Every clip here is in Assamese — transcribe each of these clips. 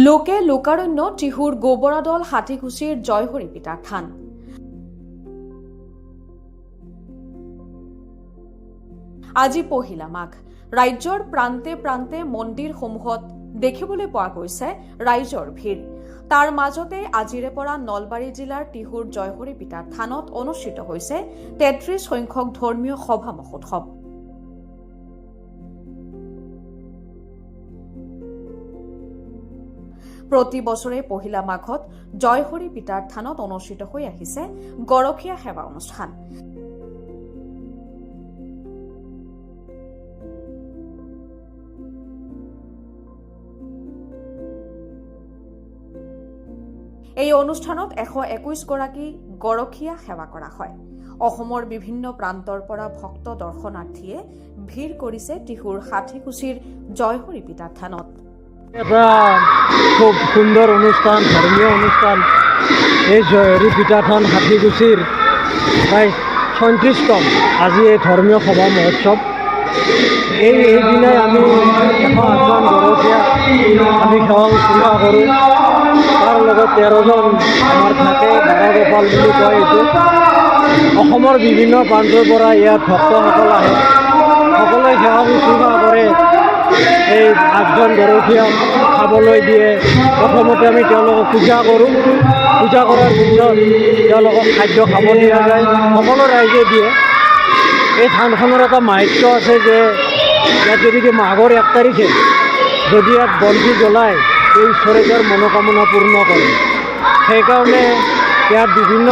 লোকে লোকাৰণ্য টিহুৰ গোবৰাদল হাতীকুছিৰ জয়হৰি পিতাৰ থান। আজি পহিলা মাঘ। ৰাজ্যৰ প্ৰান্তে প্ৰান্তে মন্দিৰসমূহত দেখিবলৈ পোৱা গৈছে ৰাইজৰ ভিৰ। তাৰ মাজতে আজিৰে পৰা নলবাৰী জিলাৰ টিহুৰ জয়হৰি পিতাৰ থানত অনুষ্ঠিত হৈছে ৩৩ সংখ্যক ধৰ্মীয় সভা মহোৎসৱ। প্ৰতি বছৰে পহিলা মাঘত জয়হৰি পিতাৰ থানত অনুষ্ঠিত হৈ আহিছে গৰখীয়া সেৱা অনুষ্ঠান। এই অনুষ্ঠানত ১২১ গৰাকী গৰখীয়া সেৱা কৰা হয়। অসমৰ বিভিন্ন প্ৰান্তৰ পৰা ভক্ত দৰ্শনাৰ্থীয়ে ভিৰ কৰিছে টিহুৰ হাতীকুছিৰ জয়হৰি পিতাৰ থানত। এটা খুব সুন্দৰ অনুষ্ঠান, ধৰ্মীয় অনুষ্ঠান। এই জয়হৰি পিতা থান হাতীকুছিৰ প্ৰায় ৩৬তম আজি এই ধৰ্মীয় সভা মহোৎসৱ। এই দিনাই আমি ১০৮জন গৰখীয়া আমি সেৱা শুশ্ৰূষা কৰোঁ। তাৰ লগত ১৩জন আমাৰ থাকে, বাৰগোপাল বুলি কয় এইটো। অসমৰ বিভিন্ন প্ৰান্তৰ পৰা ইয়াত ভক্তসকল আহে, সকলোৱে সেৱা শুশ্ৰূষা কৰে। এই ৮জন গৰখীয়াক খাবলৈ দিয়ে। প্ৰথমতে আমি তেওঁলোকক পূজা কৰোঁ, পূজা কৰাৰ পিছত তেওঁলোকক খাদ্য খাব দিয়া যায়, সকলো ৰাইজে দিয়ে। এই থানখনৰ এটা মাহাত্য আছে যে ইয়াত যদি মাঘৰ ১ তাৰিখে যদি ইয়াত বন্তি জ্বলায় এই ঈশ্বৰে তেওঁৰ মনোকামনা পূৰ্ণ কৰে। সেইকাৰণে ইয়াত বিভিন্ন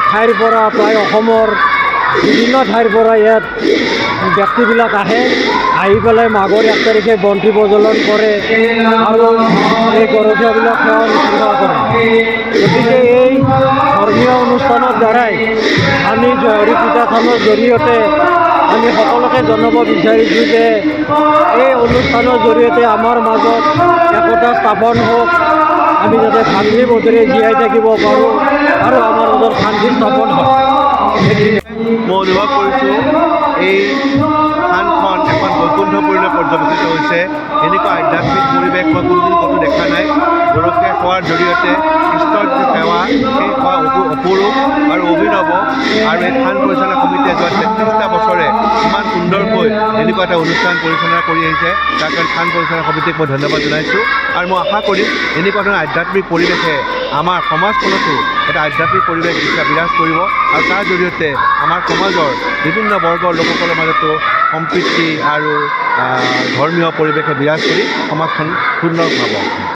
ঠাইৰ পৰা, প্ৰায় অসমৰ বিভিন্ন ঠাইৰ পৰা ইয়াত ব্যক্তিবিলাক আহে, আহি পেলাই মাঘৰ ১ তাৰিখে বন্তি প্ৰজ্বলন কৰে আৰু এই গৰখীয়াবিলাক সেৱা শুশ্ৰূষা কৰে। গতিকে এই ধৰ্মীয় অনুষ্ঠানৰ দ্বাৰাই আমি জয়হৰি পিতা থানৰ জৰিয়তে আমি সকলোকে জনাব বিচাৰিছোঁ যে এই অনুষ্ঠানৰ জৰিয়তে আমাৰ মাজত একতা স্থাপন হওক, আমি যাতে শান্তি মতেৰে জীয়াই থাকিব পাৰোঁ আৰু আমাৰ মাজত শান্তি স্থাপন হওক। মই অনুভৱ কৰিছোঁ এই থানখন এখন বৈকুণ্ঠপুৰীলৈ পৰ্যবেক্ষিত হৈছে। এনেকুৱা আধ্যাত্মিক পৰিৱেশ মই কোনোদিন ক'তো দেখা নাই। গৰখীয়া সেৱাৰ জৰিয়তে ঈশ্বৰৰ যি সেৱা, সেই সেৱা অপৰূপ আৰু অভিনৱ। আৰু এই থান পৰিচালনা সমিতিয়ে যোৱা ৩৩টা বছৰে ইমান সুন্দৰকৈ এনেকুৱা এটা অনুষ্ঠান পৰিচালনা কৰি আহিছে। তাৰ কাৰণে থান পৰিচালনা সমিতিক মই ধন্যবাদ জনাইছোঁ। আৰু মই আশা কৰিম এনেকুৱা ধৰণৰ আধ্যাত্মিক পৰিৱেশে আমাৰ সমাজখনতো এটা আধ্যাত্মিক পৰিৱেশ বিৰাজ কৰিব আৰু তাৰ জৰিয়তে আমাৰ সমাজৰ বিভিন্ন বৰ্গৰ লোকসকলৰ মাজতো সম্প্ৰীতি আৰু ধৰ্মীয় পৰিৱেশে বিৰাজ কৰি সমাজখন সুন্দৰ হ'ব।